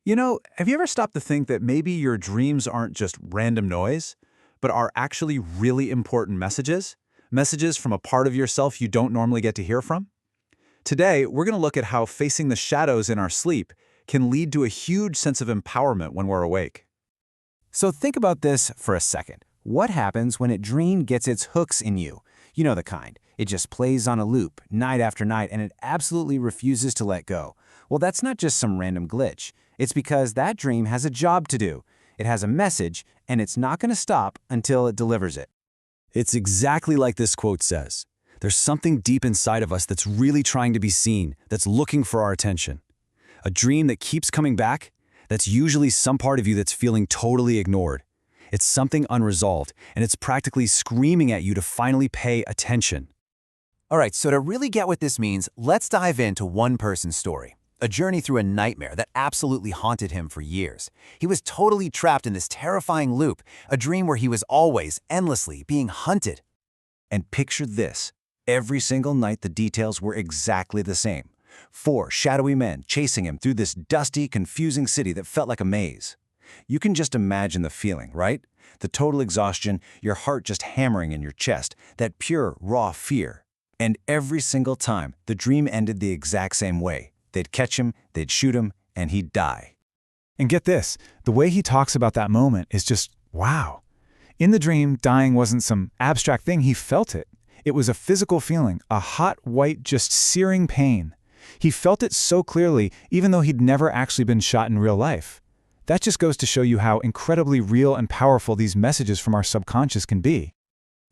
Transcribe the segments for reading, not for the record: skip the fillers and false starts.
Have you ever stopped to think that maybe your dreams aren't just random noise, but are actually really important messages? Messages from a part of yourself you don't normally get to hear from? Today, we're going to look at how facing the shadows in our sleep can lead to a huge sense of empowerment when we're awake. So think about this for a second. What happens when a dream gets its hooks in you? You know the kind. It just plays on a loop, night after night, and it absolutely refuses to let go. Well, that's not just some random glitch. It's because that dream has a job to do. It has a message, and it's not going to stop until it delivers it. It's exactly like this quote says. There's something deep inside of us that's really trying to be seen, that's looking for our attention. A dream that keeps coming back, that's usually some part of you that's feeling totally ignored. It's something unresolved, and it's practically screaming at you to finally pay attention. All right, so to really get what this means, let's dive into one person's story. A journey through a nightmare that absolutely haunted him for years. He was totally trapped in this terrifying loop, a dream where he was always, endlessly being hunted. And picture this. Every single night the details were exactly the same. 4 shadowy men chasing him through this dusty, confusing city that felt like a maze. You can just imagine the feeling, right? The total exhaustion, your heart just hammering in your chest, that pure, raw fear. And every single time, the dream ended the exact same way. They'd catch him, they'd shoot him, and he'd die. And get this, the way he talks about that moment is just, wow. In the dream, dying wasn't some abstract thing, he felt it. It was a physical feeling, a hot, white, just searing pain. He felt it so clearly, even though he'd never actually been shot in real life. That just goes to show you how incredibly real and powerful these messages from our subconscious can be.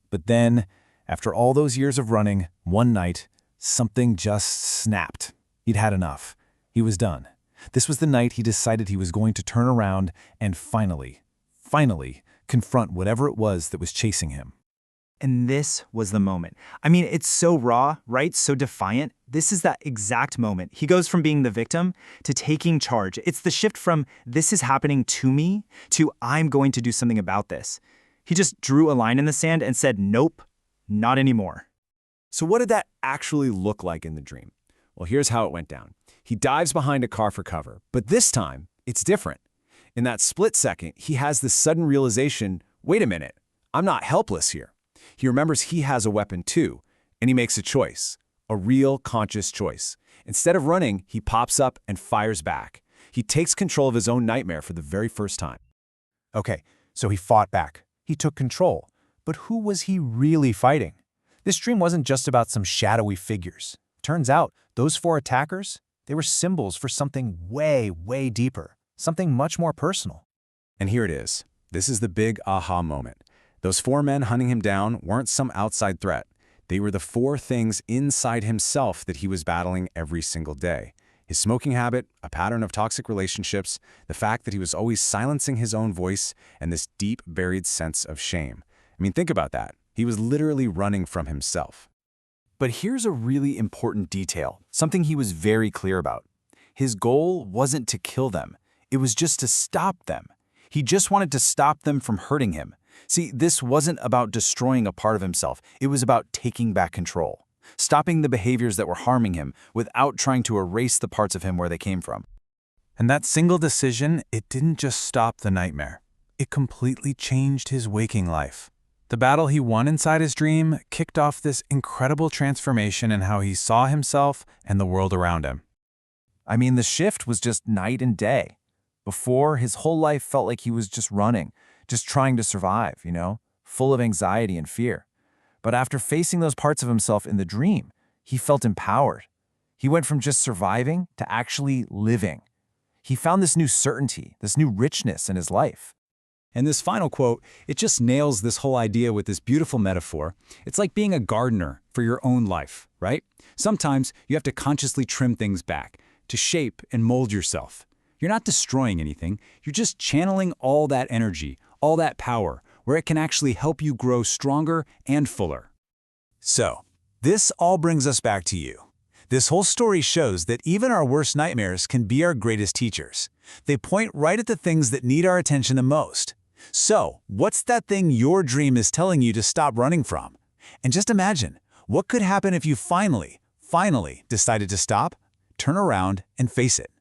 But then, after all those years of running, one night, something just snapped. He'd had enough. He was done. This was the night he decided he was going to turn around and finally confront whatever it was that was chasing him. And this was the moment. I mean, it's so raw, right? So defiant. This is that exact moment. He goes from being the victim to taking charge. It's the shift from this is happening to me to I'm going to do something about this. He just drew a line in the sand and said, nope, not anymore. So what did that actually look like in the dream? Well, here's how it went down. He dives behind a car for cover, but this time, it's different. In that split second, he has this sudden realization, wait a minute, I'm not helpless here. He remembers he has a weapon too, and he makes a choice, a real conscious choice. Instead of running, he pops up and fires back. He takes control of his own nightmare for the very first time. Okay, so he fought back. He took control. But who was he really fighting? This dream wasn't just about some shadowy figures. Turns out, those 4 attackers, they were symbols for something way, way deeper, something much more personal. And here it is. This is the big aha moment. Those 4 men hunting him down weren't some outside threat. They were the 4 things inside himself that he was battling every single day. His smoking habit, a pattern of toxic relationships, the fact that he was always silencing his own voice, and this deep buried sense of shame. I mean, think about that. He was literally running from himself. But here's a really important detail, something he was very clear about. His goal wasn't to kill them. It was just to stop them. He just wanted to stop them from hurting him. See, this wasn't about destroying a part of himself. It was about taking back control, stopping the behaviors that were harming him without trying to erase the parts of him where they came from. And that single decision, it didn't just stop the nightmare. It completely changed his waking life. The battle he won inside his dream kicked off this incredible transformation in how he saw himself and the world around him. I mean, the shift was just night and day. Before, his whole life felt like he was just running, just trying to survive, full of anxiety and fear. But after facing those parts of himself in the dream, he felt empowered. He went from just surviving to actually living. He found this new certainty, this new richness in his life. And this final quote, it just nails this whole idea with this beautiful metaphor. It's like being a gardener for your own life, right? Sometimes you have to consciously trim things back to shape and mold yourself. You're not destroying anything. You're just channeling all that energy, all that power, where it can actually help you grow stronger and fuller. So, this all brings us back to you. This whole story shows that even our worst nightmares can be our greatest teachers. They point right at the things that need our attention the most. So, what's that thing your dream is telling you to stop running from? And just imagine, what could happen if you finally decided to stop, turn around, and face it?